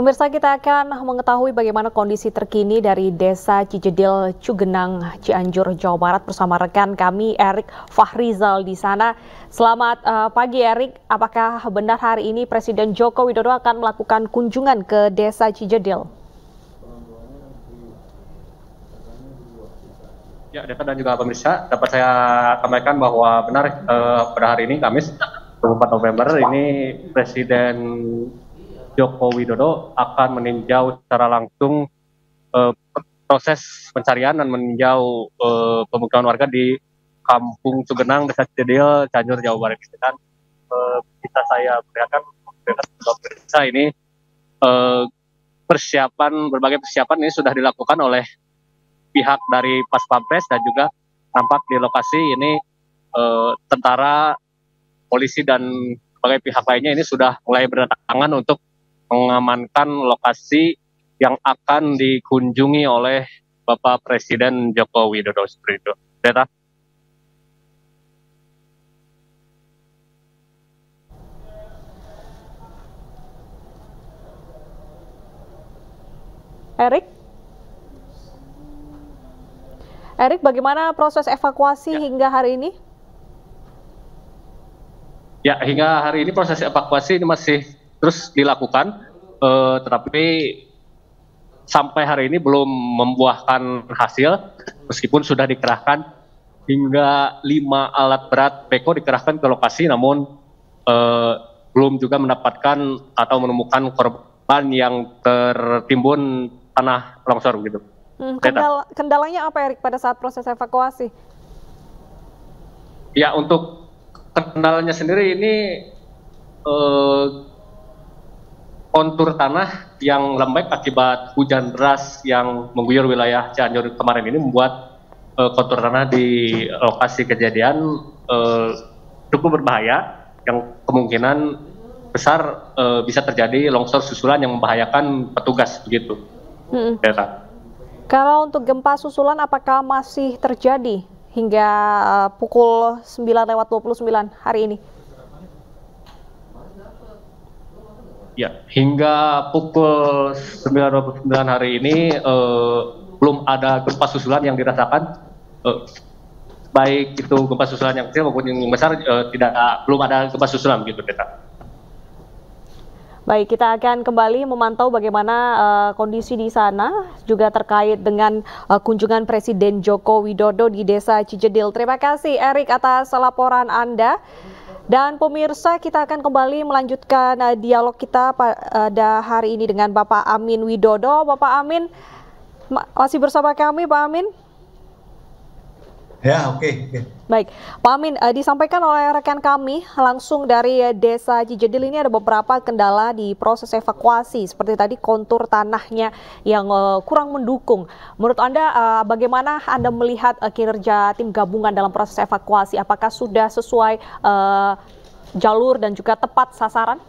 Pemirsa, kita akan mengetahui bagaimana kondisi terkini dari Desa Cijedil, Cugenang, Cianjur, Jawa Barat bersama rekan kami Erik Fahrizal di sana. Selamat pagi Erik, apakah benar hari ini Presiden Joko Widodo akan melakukan kunjungan ke Desa Cijedil? Ya, Deta dan juga pemirsa, dapat saya sampaikan bahwa benar pada hari ini Kamis 24 November ini Presiden Joko Widodo akan meninjau secara langsung proses pencarian dan meninjau pemukiman warga di Kampung Cugenang, Desa Cijedil, Cianjur, Jawa Barat. Dan bisa saya perlihatkan pemirsa ini berbagai persiapan ini sudah dilakukan oleh pihak dari Pas Pampres dan juga tampak di lokasi ini tentara, polisi dan berbagai pihak lainnya ini sudah mulai berdatangan untuk mengamankan lokasi yang akan dikunjungi oleh Bapak Presiden Joko Widodo. Seperti itu. Deta. Erik, bagaimana proses evakuasi hingga hari ini? Ya, hingga hari ini proses evakuasi ini masih terus dilakukan, tetapi sampai hari ini belum membuahkan hasil, meskipun sudah dikerahkan hingga 5 alat berat beko dikerahkan ke lokasi, namun belum juga mendapatkan atau menemukan korban yang tertimbun tanah longsor gitu. Kendalanya apa Erik pada saat proses evakuasi? Ya, untuk kendalanya sendiri ini kontur tanah yang lembek akibat hujan deras yang mengguyur wilayah Cianjur kemarin ini membuat kontur tanah di lokasi kejadian cukup berbahaya, yang kemungkinan besar bisa terjadi longsor susulan yang membahayakan petugas begitu. Kalau untuk gempa susulan apakah masih terjadi hingga pukul 9:29 hari ini? Ya, hingga pukul 9:29 hari ini belum ada gempa susulan yang dirasakan, baik itu gempa susulan yang kecil maupun yang besar, belum ada gempa susulan gitu, Deta. Baik, kita akan kembali memantau bagaimana kondisi di sana juga terkait dengan kunjungan Presiden Joko Widodo di Desa Cijedil. Terima kasih Erik atas laporan Anda. Dan pemirsa, kita akan kembali melanjutkan dialog kita pada hari ini dengan Bapak Amin Widodo. Bapak Amin, masih bersama kami Pak Amin? Ya, oke. Baik, Pak Amin, disampaikan oleh rekan kami langsung dari Desa Cijedil ini ada beberapa kendala di proses evakuasi, seperti tadi kontur tanahnya yang kurang mendukung. Menurut Anda, bagaimana Anda melihat kinerja tim gabungan dalam proses evakuasi? Apakah sudah sesuai jalur dan juga tepat sasaran?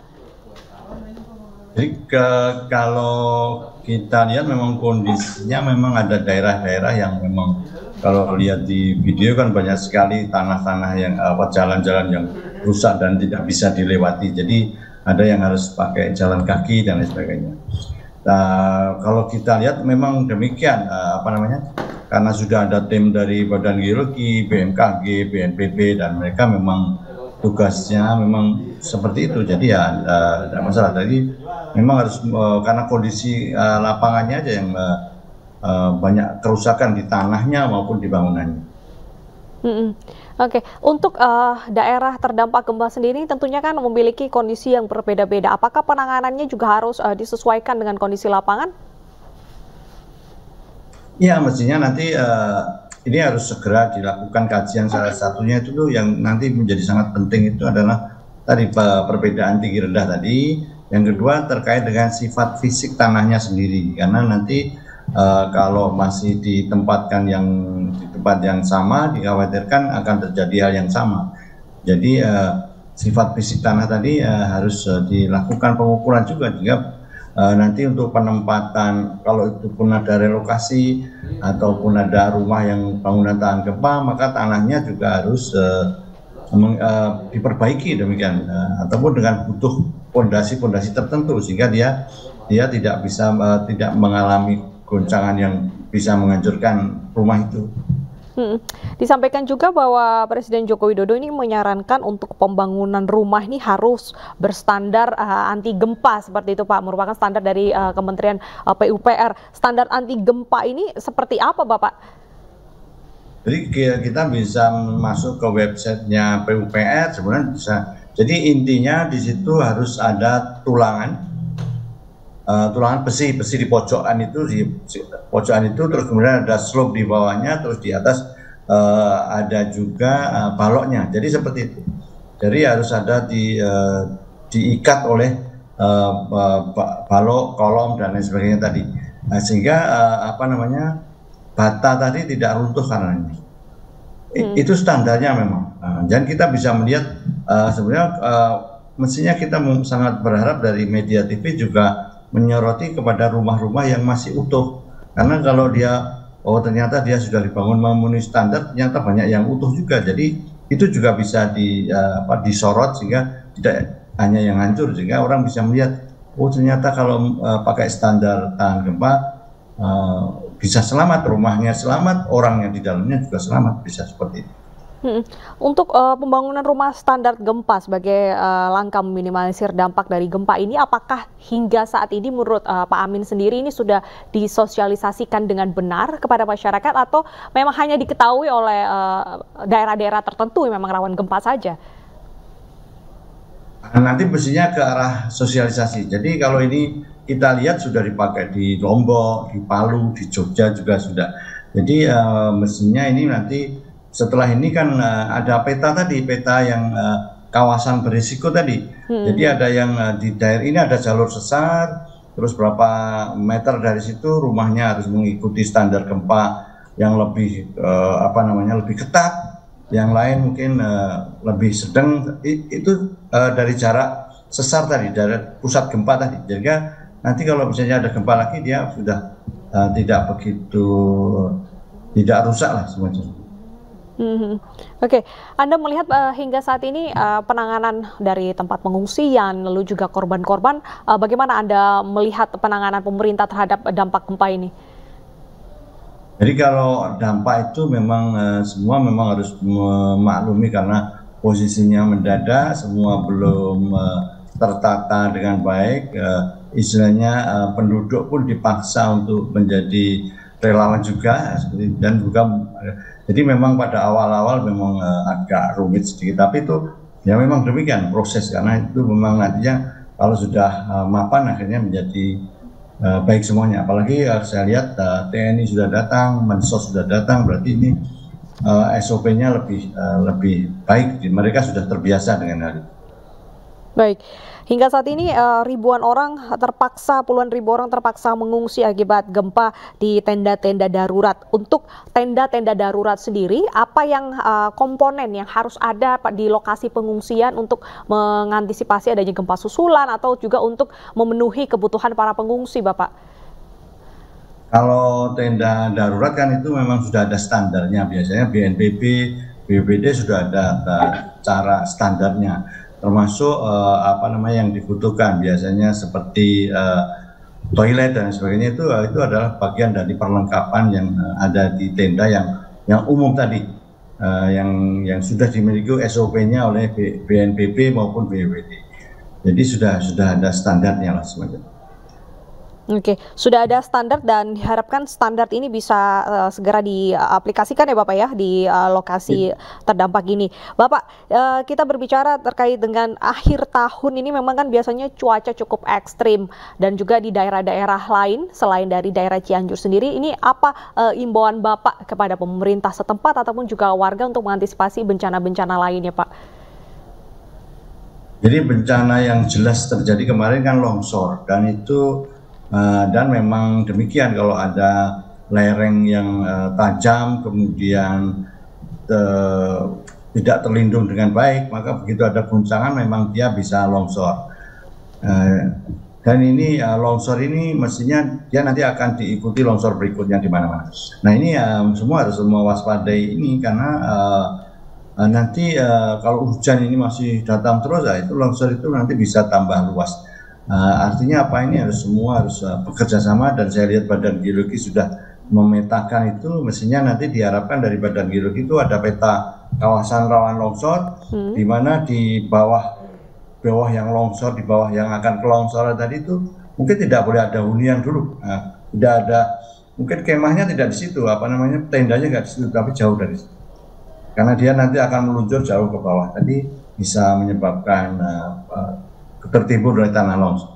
Jadi kalau kita lihat memang kondisinya memang ada daerah-daerah yang memang kalau lihat di video kan banyak sekali tanah-tanah yang jalan-jalan yang rusak dan tidak bisa dilewati. Jadi ada yang harus pakai jalan kaki dan lain sebagainya. Nah, kalau kita lihat memang demikian, karena sudah ada tim dari Badan Geologi, BMKG, BNPB dan mereka memang tugasnya memang seperti itu. Jadi ya tidak masalah. Jadi memang harus karena kondisi lapangannya aja yang banyak kerusakan di tanahnya maupun di bangunannya. Oke. Untuk daerah terdampak gempa sendiri tentunya kan memiliki kondisi yang berbeda-beda. Apakah penanganannya juga harus disesuaikan dengan kondisi lapangan? Iya, mestinya nanti ini harus segera dilakukan kajian. Salah satunya itu tuh yang nanti menjadi sangat penting itu adalah tadi perbedaan tinggi rendah tadi. Yang kedua terkait dengan sifat fisik tanahnya sendiri, karena nanti kalau masih ditempatkan di tempat yang sama, dikhawatirkan akan terjadi hal yang sama. Jadi sifat fisik tanah tadi harus dilakukan pengukuran juga jika nanti untuk penempatan, kalau itu pun ada relokasi ataupun ada rumah yang bangunan tahan gempa, maka tanahnya juga harus diperbaiki demikian, ataupun dengan butuh pondasi-pondasi tertentu sehingga dia tidak bisa tidak mengalami goncangan yang bisa menghancurkan rumah itu. Disampaikan juga bahwa Presiden Joko Widodo ini menyarankan untuk pembangunan rumah ini harus berstandar anti gempa seperti itu Pak, merupakan standar dari Kementerian PUPR. Standar anti gempa ini seperti apa Bapak? Jadi kita bisa masuk ke websitenya PUPR sebenarnya bisa. Jadi intinya di situ harus ada tulangan besi di pojokan itu, terus kemudian ada slope di bawahnya, terus di atas ada juga baloknya. Jadi seperti itu. Jadi harus ada diikat oleh balok, kolom dan lain sebagainya tadi. Nah, sehingga bata tadi tidak runtuh karena ini. Itu standarnya memang. Dan kita bisa melihat sebenarnya mestinya kita sangat berharap dari media TV juga menyoroti kepada rumah-rumah yang masih utuh, karena kalau dia ternyata dia sudah dibangun memenuhi standar, ternyata banyak yang utuh juga. Jadi itu juga bisa disorot sehingga tidak hanya yang hancur, sehingga orang bisa melihat ternyata kalau pakai standar tahan gempa bisa selamat, rumahnya selamat, orang yang di dalamnya juga selamat, bisa seperti itu. Untuk pembangunan rumah standar gempa sebagai langkah meminimalisir dampak dari gempa ini, apakah hingga saat ini menurut Pak Amin sendiri ini sudah disosialisasikan dengan benar kepada masyarakat atau memang hanya diketahui oleh daerah-daerah tertentu yang memang rawan gempa saja? Nanti mestinya ke arah sosialisasi. Jadi kalau ini kita lihat sudah dipakai di Lombok, di Palu, di Jogja juga sudah. Jadi mestinya ini nanti setelah ini kan ada peta yang kawasan berisiko tadi. Jadi ada yang di daerah ini ada jalur sesar, terus berapa meter dari situ rumahnya harus mengikuti standar gempa yang lebih lebih ketat, yang lain mungkin lebih sedang. Itu dari jarak sesar tadi, dari pusat gempa tadi. Jadi nanti kalau misalnya ada gempa lagi dia sudah tidak begitu tidak rusak lah semuanya. Oke, Anda melihat hingga saat ini penanganan dari tempat pengungsian, lalu juga korban-korban, bagaimana Anda melihat penanganan pemerintah terhadap dampak gempa ini? Jadi kalau dampak itu memang semua memang harus memaklumi karena posisinya mendadak, semua belum tertata dengan baik, istilahnya penduduk pun dipaksa untuk menjadi relawan juga, dan juga jadi memang pada awal-awal memang agak rumit sedikit, tapi itu ya memang demikian proses, karena itu memang nantinya kalau sudah mapan akhirnya menjadi baik semuanya. Apalagi saya lihat TNI sudah datang, Mensos sudah datang, berarti ini SOP-nya lebih baik, mereka sudah terbiasa dengan hal itu. Baik, hingga saat ini puluhan ribu orang terpaksa mengungsi akibat gempa di tenda-tenda darurat. Untuk tenda-tenda darurat sendiri, apa yang komponen yang harus ada di lokasi pengungsian untuk mengantisipasi adanya gempa susulan atau juga untuk memenuhi kebutuhan para pengungsi, Bapak? Kalau tenda darurat kan itu memang sudah ada standarnya, biasanya BNPB, BPBD sudah ada cara standarnya. Termasuk yang dibutuhkan biasanya seperti toilet dan sebagainya, itu adalah bagian dari perlengkapan yang ada di tenda yang umum tadi, yang sudah dimiliki SOP-nya oleh BNPB maupun BPBD. Jadi sudah ada standarnya lah semuanya. Oke, sudah ada standar dan diharapkan standar ini bisa segera diaplikasikan ya Bapak ya di lokasi terdampak ini. Bapak, kita berbicara terkait dengan akhir tahun ini, memang kan biasanya cuaca cukup ekstrim dan juga di daerah-daerah lain selain dari daerah Cianjur sendiri. Ini apa imbauan Bapak kepada pemerintah setempat ataupun juga warga untuk mengantisipasi bencana-bencana lainnya, Pak? Jadi bencana yang jelas terjadi kemarin kan longsor, dan itu dan memang demikian, kalau ada lereng yang tajam kemudian tidak terlindung dengan baik, maka begitu ada guncangan memang dia bisa longsor. Dan ini longsor ini mestinya dia nanti akan diikuti longsor berikutnya di mana-mana. Nah ini semua harus mewaspadai ini, karena nanti kalau hujan ini masih datang terus, itu longsor itu nanti bisa tambah luas. Artinya apa, ini semua harus bekerja sama, dan saya lihat Badan Geologi sudah memetakan itu. Mestinya nanti diharapkan dari Badan Geologi itu ada peta kawasan rawan longsor, di mana di bawah yang longsor, di bawah yang akan kelongsoran tadi itu mungkin tidak boleh ada hunian dulu. Tidak ada, mungkin kemahnya tidak di situ, tendanya nggak di situ, tapi jauh dari situ. Karena dia nanti akan meluncur jauh ke bawah, tadi bisa menyebabkan ketertimbun dari tanah longsor.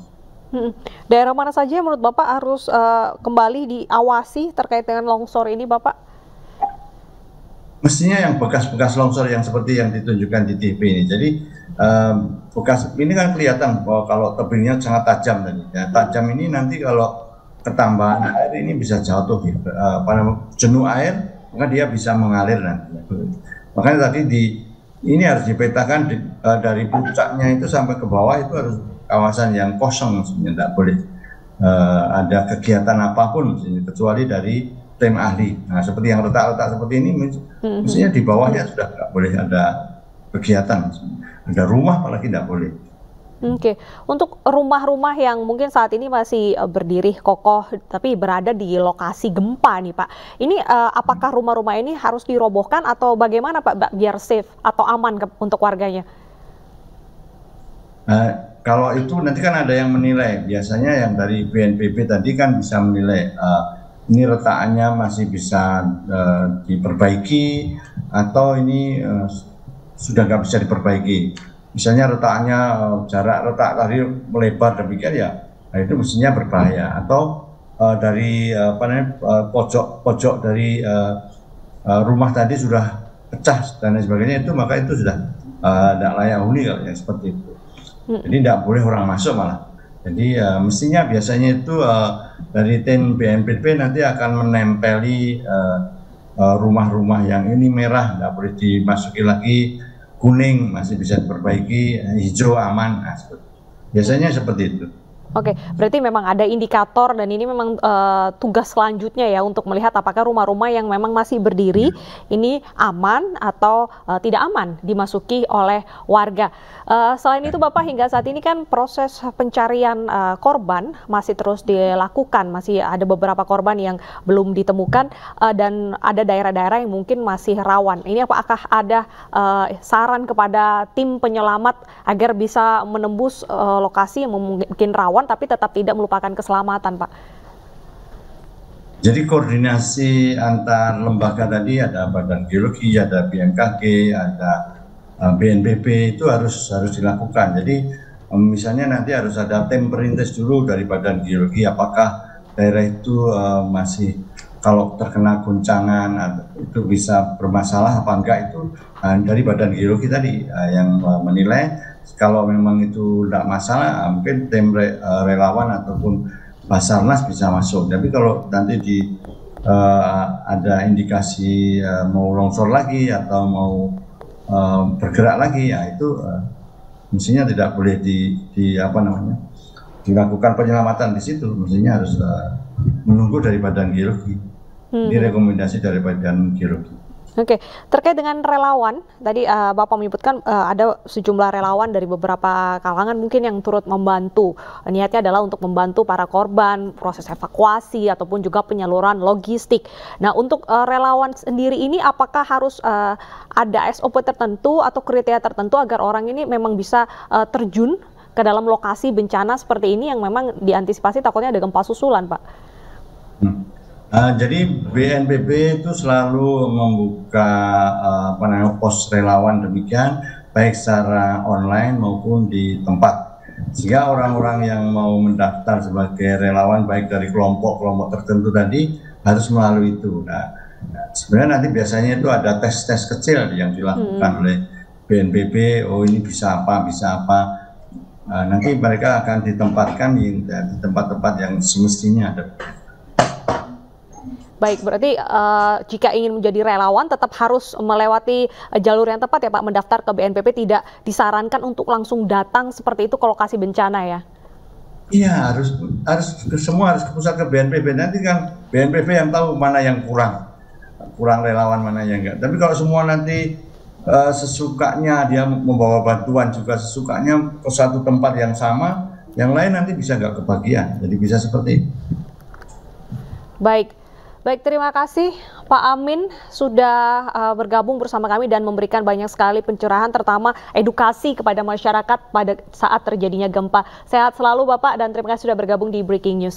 Daerah mana saja yang menurut Bapak harus kembali diawasi terkait dengan longsor ini, Bapak? Mestinya yang bekas-bekas longsor yang seperti yang ditunjukkan di TV ini. Jadi bekas ini kan kelihatan bahwa kalau tebingnya sangat tajam tadi. Ya, tajam ini nanti kalau ketambahan air ini bisa jatuh, jenuh air, maka dia bisa mengalir nanti. Makanya tadi ini harus dipetakan dari puncaknya itu sampai ke bawah itu harus kawasan yang kosong, maksudnya tidak boleh ada kegiatan apapun, kecuali dari tim ahli. Nah, seperti yang retak-retak seperti ini, mestinya di bawahnya sudah tidak boleh ada kegiatan, ada rumah apalagi tidak boleh. Oke, untuk rumah-rumah yang mungkin saat ini masih berdiri kokoh tapi berada di lokasi gempa nih Pak, ini apakah rumah-rumah ini harus dirobohkan atau bagaimana Pak biar safe atau aman untuk warganya? Kalau itu nanti kan ada yang menilai, biasanya yang dari BNPB tadi kan bisa menilai ini retakannya masih bisa diperbaiki atau ini sudah nggak bisa diperbaiki. Misalnya retakannya jarak retak tadi melebar demikian, ya, nah itu mestinya berbahaya. Atau dari pojok dari rumah tadi sudah pecah dan lain sebagainya, itu maka itu sudah tidak layak huni kalau yang seperti itu. Jadi tidak boleh orang masuk malah. Jadi mestinya biasanya itu dari tim BNPB nanti akan menempeli rumah-rumah yang ini merah, tidak boleh dimasuki lagi, kuning masih bisa diperbaiki, hijau aman. Nah, biasanya seperti itu. Oke, berarti memang ada indikator dan ini memang tugas selanjutnya ya untuk melihat apakah rumah-rumah yang memang masih berdiri ini aman atau tidak aman dimasuki oleh warga. Selain itu Bapak, hingga saat ini kan proses pencarian korban masih terus dilakukan, masih ada beberapa korban yang belum ditemukan dan ada daerah-daerah yang mungkin masih rawan. Ini apakah ada saran kepada tim penyelamat agar bisa menembus lokasi yang mungkin rawan tapi tetap tidak melupakan keselamatan, Pak? Jadi koordinasi antar lembaga tadi, ada Badan Geologi, ada BMKG, ada BNPB, itu harus dilakukan. Jadi misalnya nanti harus ada tim perintis dulu dari Badan Geologi, apakah daerah itu masih kalau terkena guncangan itu bisa bermasalah apa enggak, itu dari Badan Geologi tadi yang menilai. Kalau memang itu tidak masalah, mungkin tim relawan ataupun Basarnas bisa masuk. Tapi kalau nanti ada indikasi mau longsor lagi atau mau bergerak lagi, ya itu mestinya tidak boleh dilakukan penyelamatan di situ. Mestinya harus menunggu dari Badan Geologi. Ini rekomendasi dari Badan Geologi. Oke, terkait dengan relawan, tadi Bapak menyebutkan ada sejumlah relawan dari beberapa kalangan mungkin yang turut membantu. Niatnya adalah untuk membantu para korban, proses evakuasi, ataupun juga penyaluran logistik. Nah, untuk relawan sendiri ini apakah harus ada SOP tertentu atau kriteria tertentu agar orang ini memang bisa terjun ke dalam lokasi bencana seperti ini yang memang diantisipasi takutnya ada gempa susulan, Pak? Jadi BNPB itu selalu membuka pos relawan demikian, baik secara online maupun di tempat. Sehingga orang-orang yang mau mendaftar sebagai relawan baik dari kelompok-kelompok tertentu tadi harus melalui itu. Nah, sebenarnya nanti biasanya itu ada tes-tes kecil yang dilakukan oleh BNPB. Oh, ini bisa apa, bisa apa. Nanti mereka akan ditempatkan di tempat-tempat yang semestinya ada. Baik, berarti jika ingin menjadi relawan tetap harus melewati jalur yang tepat ya Pak, mendaftar ke BNPB, tidak disarankan untuk langsung datang seperti itu ke lokasi bencana ya? Iya, semua harus ke pusat ke BNPB, nanti kan BNPB yang tahu mana yang kurang relawan, mana yang enggak. Tapi kalau semua nanti sesukanya dia membawa bantuan juga sesukanya ke satu tempat yang sama, yang lain nanti bisa nggak kebagian, jadi bisa seperti itu. Baik, terima kasih Pak Amin sudah bergabung bersama kami dan memberikan banyak sekali pencerahan, terutama edukasi kepada masyarakat pada saat terjadinya gempa. Sehat selalu Bapak dan terima kasih sudah bergabung di Breaking News.